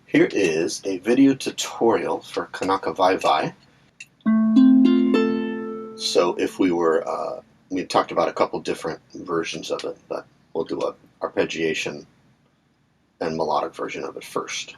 Here is a video tutorial for Kanaka Waiwai. So if we talked about a couple different versions of it, but we'll do an arpeggiation and melodic version of it first.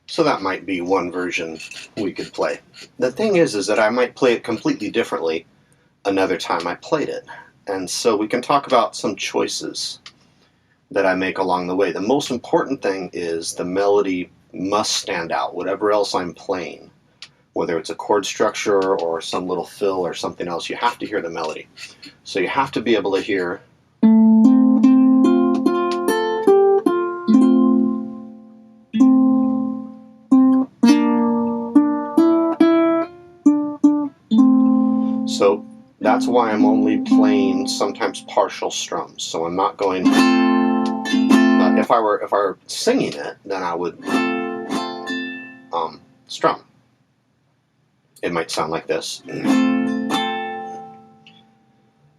So that might be one version we could play. The thing is that I might play it completely differently another time I played it. And so we can talk about some choices that I make along the way. The most important thing is the melody must stand out, whatever else I'm playing. Whether it's a chord structure or some little fill or something else, you have to hear the melody. So you have to be able to hear So that's why I'm only playing sometimes partial strums. So I'm not going. If I were singing it, then I would strum. It might sound like this.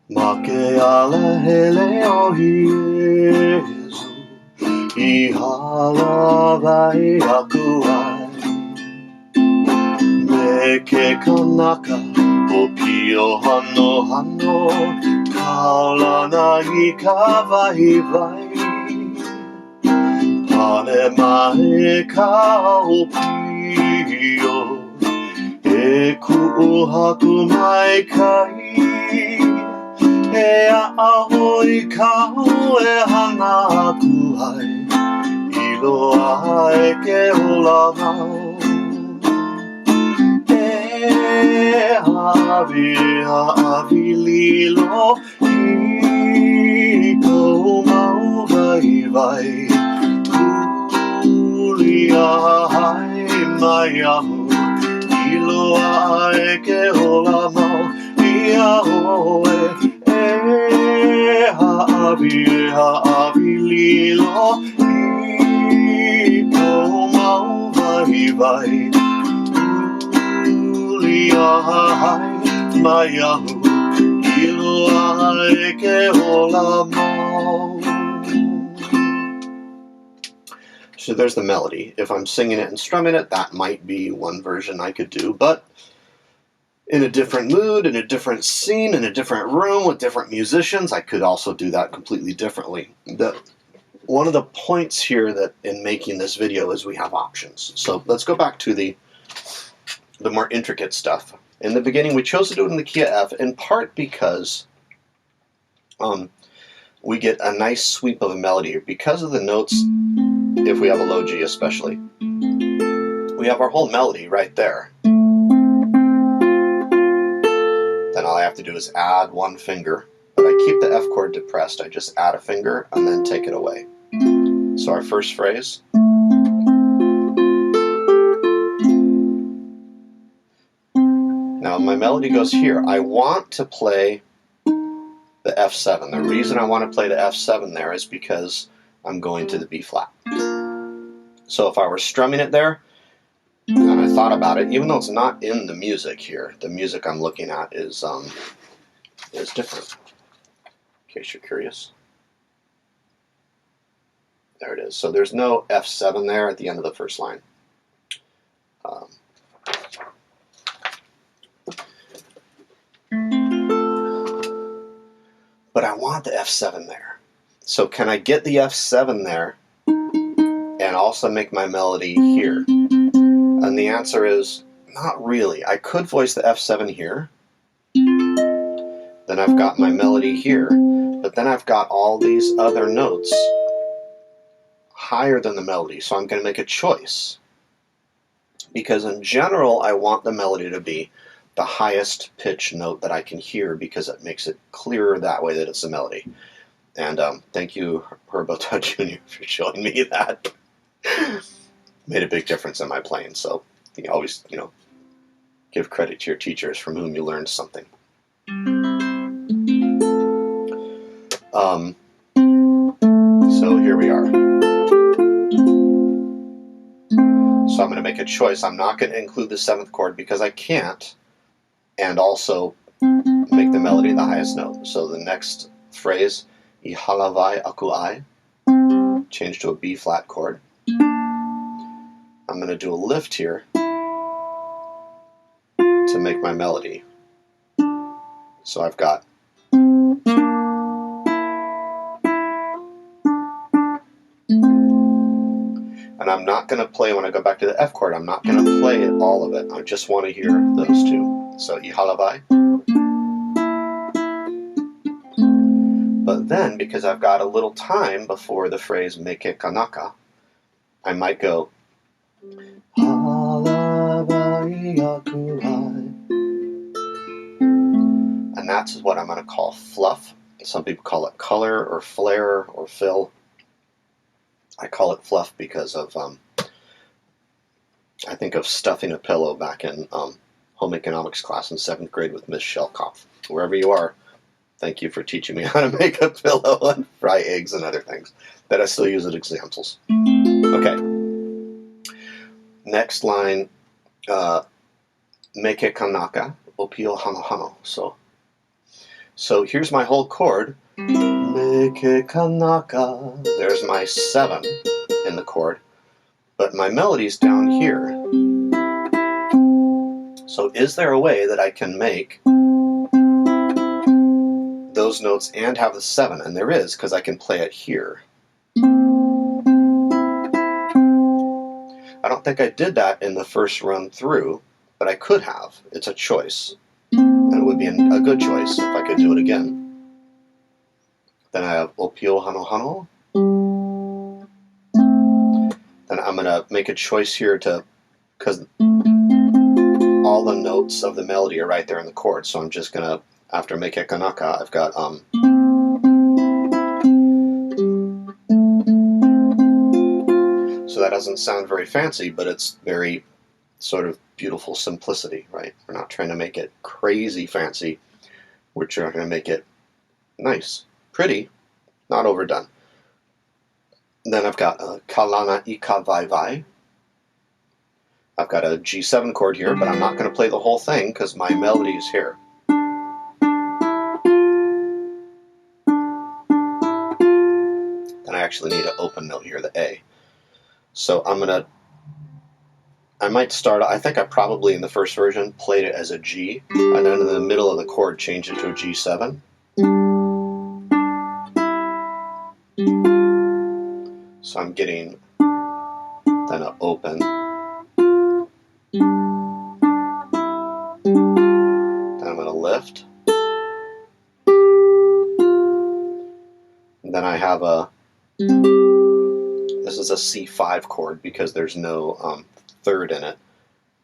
Make ala hele o Jesu, ihala vai akuai, meke kanaka. O pio hano hano, kaulana I ka waiwai. Pane mai ka o pio, e ku'uhaku mai kai. E a'ahoi kau e hana aku ai, I loa e ke olamau. Hawi lilo I kou mau waiwai, Kulia hai mai ahu, I loa e ke ola mau. I ahoe hawi lilo I kou mau waiwai, Hai mai ahu, I loa e ke ola mau. So there's the melody. If I'm singing it and strumming it, that might be one version I could do, but in a different mood, in a different scene, in a different room with different musicians, I could also do that completely differently. One of the points here that in making this video is we have options. So let's go back to the more intricate stuff. In the beginning, we chose to do it in the key of F, in part because we get a nice sweep of a melody. Because of the notes, if we have a low G especially, we have our whole melody right there. Then all I have to do is add one finger, but I keep the F chord depressed. I just add a finger and then take it away. So our first phrase. Now my melody goes here. I want to play the F7. The reason I want to play the F7 there is because I'm going to the B flat. So if I were strumming it there, and I thought about it, even though it's not in the music here, the music I'm looking at is different, in case you're curious. There it is. So there's no F7 there at the end of the first line. But I want the F7 there. So can I get the F7 there and also make my melody here? And the answer is not really. I could voice the F7 here. Then I've got my melody here. But then I've got all these other notes higher than the melody. So I'm going to make a choice. Because in general, I want the melody to be the highest pitch note that I can hear, because it makes it clearer that way that it's a melody. And thank you, Herboto Jr., for showing me that. Made a big difference in my playing. So you always, give credit to your teachers from whom you learned something. So here we are. So I'm going to make a choice. I'm not going to include the 7th chord because I can't, and also make the melody the highest note. So the next phrase, ihalavai akuai, change to a B flat chord. I'm going to do a lift here to make my melody. So I've got and I'm not going to play, when I go back to the F chord, I'm not going to play all of it. I just want to hear those two. So ihalavai. But then, because I've got a little time before the phrase meke kanaka, I might go and that's what I'm going to call fluff. Some people call it color or flare or fill. I call it fluff because of I think of stuffing a pillow back in home economics class in 7th grade with Miss Shelkoff. Wherever you are, thank you for teaching me how to make a pillow and fry eggs and other things that I still use as examples. Okay. Next line, meke kanaka, opio hano hano. So here's my whole chord. Meke kanaka. There's my 7 in the chord, but my melody's down here. So is there a way that I can make those notes and have the 7? And there is, because I can play it here. I don't think I did that in the first run through, but I could have. It's a choice. And it would be a good choice if I could do it again. Then I have opio hano hano. Then I'm going to make a choice here because all the notes of the melody are right there in the chord. So I'm just going to, after meke kanaka, I've got so that doesn't sound very fancy, but it's very sort of beautiful simplicity, right? We're not trying to make it crazy fancy. We're trying to make it nice, pretty, not overdone. Then I've got Kanaka Waiwai. I've got a G7 chord here, but I'm not going to play the whole thing because my melody is here. Then I actually need an open note here, the A. So I might start, I think I probably in the first version played it as a G, and then in the middle of the chord changed it to a G7. So I'm getting then an open. Then I'm going to lift. And then I have this is a C5 chord because there's no 3rd in it.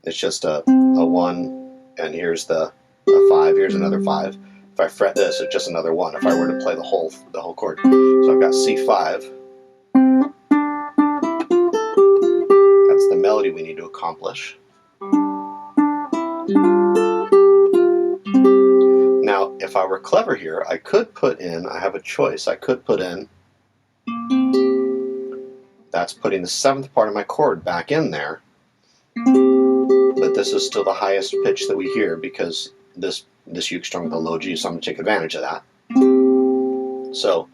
It's just a 1, and here's a 5, here's another 5. If I fret this, it's just another 1 if I were to play the whole chord. So I've got C5. That's the melody we need to accomplish. Now, if I were clever here, I could put in, I have a choice, I could put in That's putting the 7th part of my chord back in there, but this is still the highest pitch that we hear because this uke strung with a low G, so I'm going to take advantage of that. So,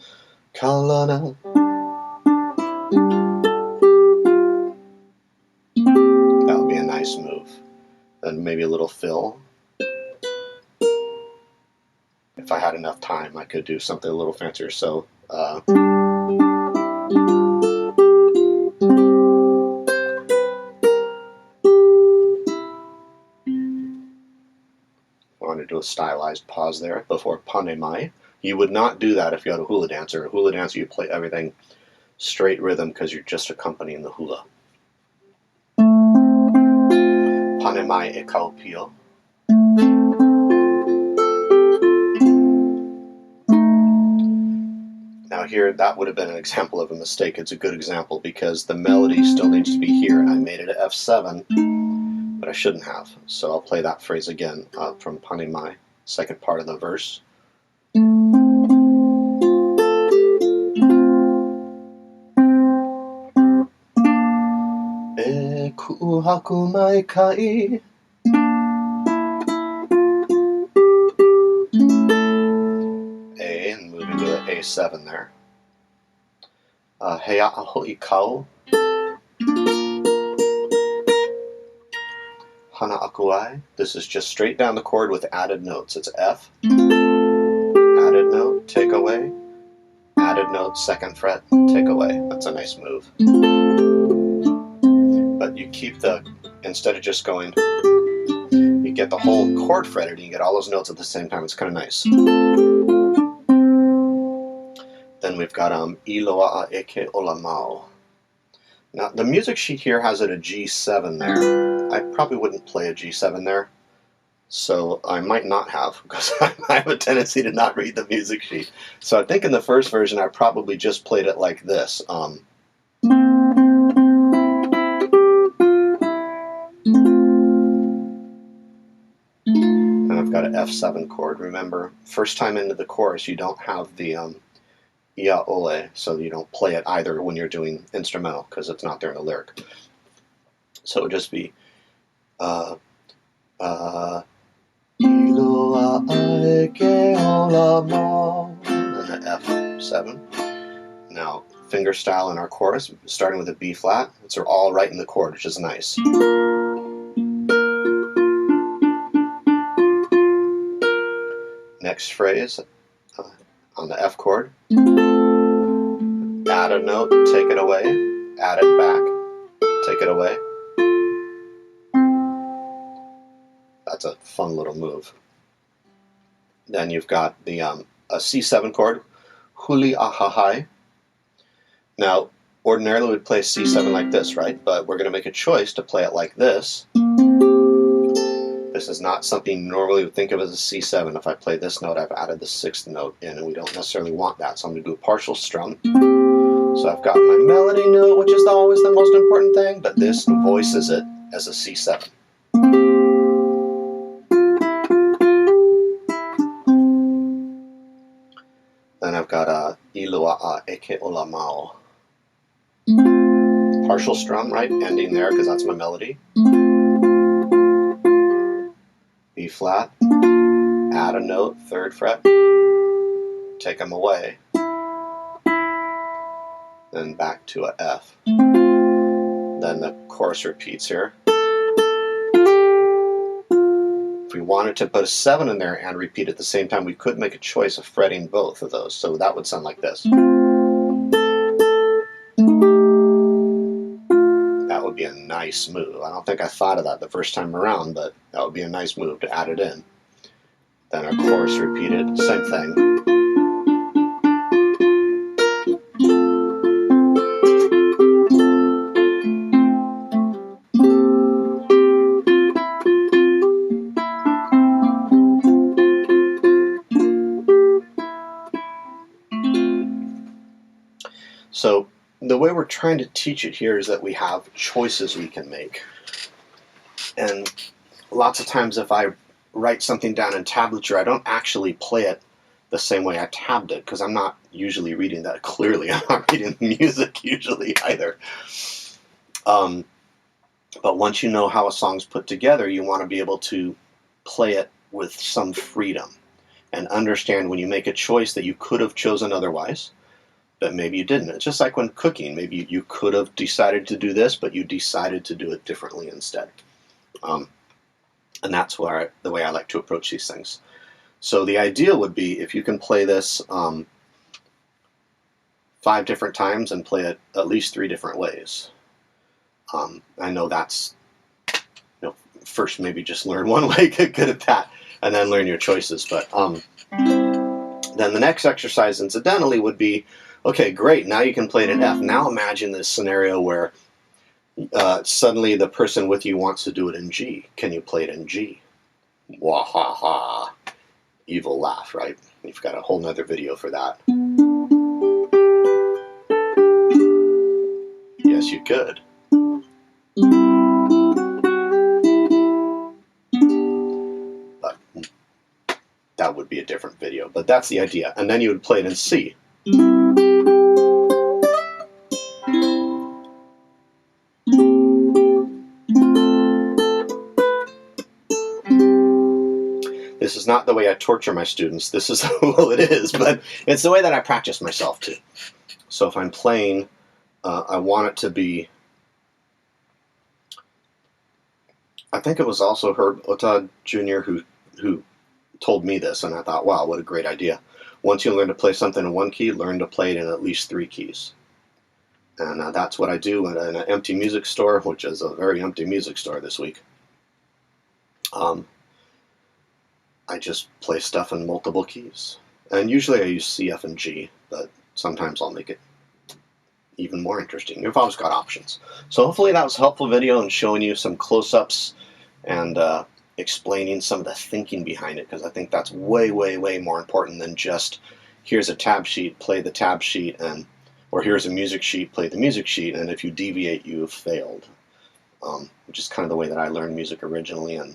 Kalana. That would be a nice move. Then maybe a little fill. If I had enough time, I could do something a little fancier. So, I want to do a stylized pause there before pane mai. You would not do that if you had a hula dancer. A hula dancer, you play everything straight rhythm because you're just accompanying the hula. Pane mai e kaupio. Now here, that would have been an example of a mistake. It's a good example because the melody still needs to be here, and I made it at F7, but I shouldn't have. So I'll play that phrase again from pane mai, second part of the verse. E kuhaku mai kai. A, and moving to the A7 there. Hea aho I kau. Hana akuai. This is just straight down the chord with added notes. It's F, added note, take away, added note, 2nd fret, take away. That's a nice move. But you keep instead of just going, you get the whole chord fretted and you get all those notes at the same time. It's kind of nice. Then we've got Iloa eke olamau. Now the music sheet here has it a G7 there. I probably wouldn't play a G7 there, so I might not have, because I have a tendency to not read the music sheet. So I think in the first version I probably just played it like this. And I've got an F7 chord. Remember, first time into the chorus you don't have the ia ole, so you don't play it either when you're doing instrumental, because it's not there in the lyric. So it would just be Iloa eke olamau, and the F7. Now, finger style in our chorus, starting with a B flat, so they're all right in the chord, which is nice. Next phrase, on the F chord, add a note, take it away, add it back, take it away. That's a fun little move. Then you've got the a C7 chord, huli ahahai. Now, ordinarily we'd play C7 like this, right? But we're going to make a choice to play it like this. This is not something you normally would think of as a C7. If I play this note, I've added the 6th note in, and we don't necessarily want that. So I'm going to do a partial strum. So I've got my melody note, which is always the most important thing, but this voices it as a C7. Then I've got a Iloa eke olamau. Partial strum, right? Ending there because that's my melody. B flat, add a note, 3rd fret, take them away, then back to a F. Then the chorus repeats here. If we wanted to put a 7 in there and repeat at the same time, we could make a choice of fretting both of those, so that would sound like this. That would be a nice move. I don't think I thought of that the first time around, but that would be a nice move to add it in. Then our chorus repeated, same thing. So the way we're trying to teach it here is that we have choices we can make. And lots of times if I write something down in tablature, I don't actually play it the same way I tabbed it, because I'm not usually reading that clearly. I'm not reading the music usually either. But once you know how a song's put together, you want to be able to play it with some freedom and understand when you make a choice that you could have chosen otherwise, but maybe you didn't. It's just like when cooking. Maybe you could have decided to do this, but you decided to do it differently instead. And that's the way I like to approach these things. So the idea would be if you can play this 5 different times and play it at least 3 different ways. I know that's, first maybe just learn one way, get good at that, and then learn your choices. But then the next exercise, incidentally, would be, okay, great, now you can play it in F. Now imagine this scenario where suddenly the person with you wants to do it in G. Can you play it in G? Wahaha. Evil laugh, right? You've got a whole nother video for that. Yes, you could. But that would be a different video. But that's the idea. And then you would play it in C. This is not the way I torture my students. This is, well, it is, but it's the way that I practice myself too. So if I'm playing, I want it to be, I think it was also Herb Otad Jr. who told me this, and I thought, wow, what a great idea. Once you learn to play something in one key, learn to play it in at least 3 keys. And that's what I do in an empty music store, which is a very empty music store this week. I just play stuff in multiple keys. And usually I use C, F, and G, but sometimes I'll make it even more interesting. You've always got options. So hopefully that was a helpful video and showing you some close-ups and explaining some of the thinking behind it, because I think that's way, way, way more important than just here's a tab sheet, play the tab sheet, or here's a music sheet, play the music sheet, and if you deviate, you have failed. Which is kind of the way that I learned music originally, and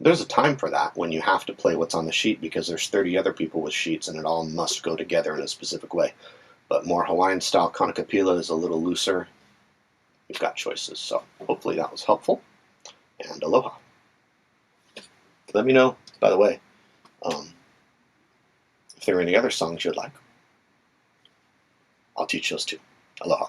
there's a time for that when you have to play what's on the sheet because there's 30 other people with sheets and it all must go together in a specific way. But more Hawaiian style Kanaka is a little looser. You've got choices. So hopefully that was helpful. And aloha. Let me know, by the way, if there are any other songs you'd like. I'll teach those too. Aloha.